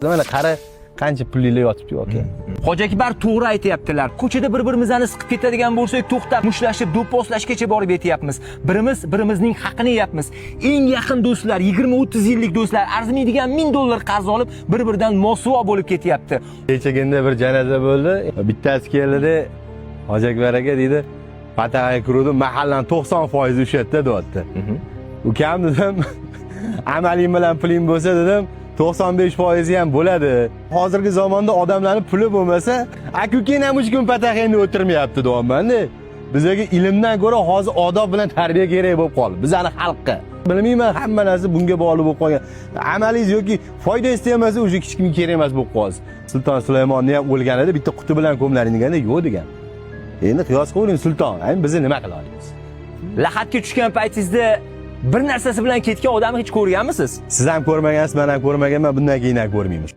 Mana qara qancha pulinglar yotibdi aka. Hoji Akbar to'g'ri aytayaptilar. Ko'chada bir-birimizni siqib ketadigan bo'lsak, to'xtab, mushtlashib, do'pposlashgacha borib yetyapmiz. Birimizning haqqini yeyapmiz. Eng yaqin do'stlar, 20-30 yillik do'stlar arzimaydigan $1000 qarz olib, bir-biridan mosuvo bo'lib ketyapti. Kechagina bir janoza bo'ldi. Bittasi keldi, Hoji Akbar aka deydi, "Patag'aga kiruvdim, mahallaning 90% ushlatdi" deyapti. Ukam dedim, "Amaling bilan puling bo'lsa" dedim, 95% ham bo'ladi. Hozirgi zamonda odamlarning puli bo'lmasa, aka-ukang ham 3 kun patag'angda o'tirmayapti deyapman-da. Bizga ilmdan ko'ra hozir odob bilan tarbiya kerak bo'lib qoldi. Bizning xalqqa. Bilmayman, hamma narsa bunga bog'liq bo'lib qolgan. Amalingiz yoki foyda istamasa, o'sha hech kimga kerak emas bo'lib qoldi. Sulton Sulaymonni ham o'lganida bitta quti bilan ko'mlaring deganda yo'q degan. Endi qiyos qiling sulton, endi bizni nima qila olamiz? Lahatga tushgan paytingizda bir narsasi bilan ketgan odamni hech ko'rganmisiz? Siz ham ko'rmagansiz, men ham ko'rmaganman, bundan keyin ham ko'rmayman.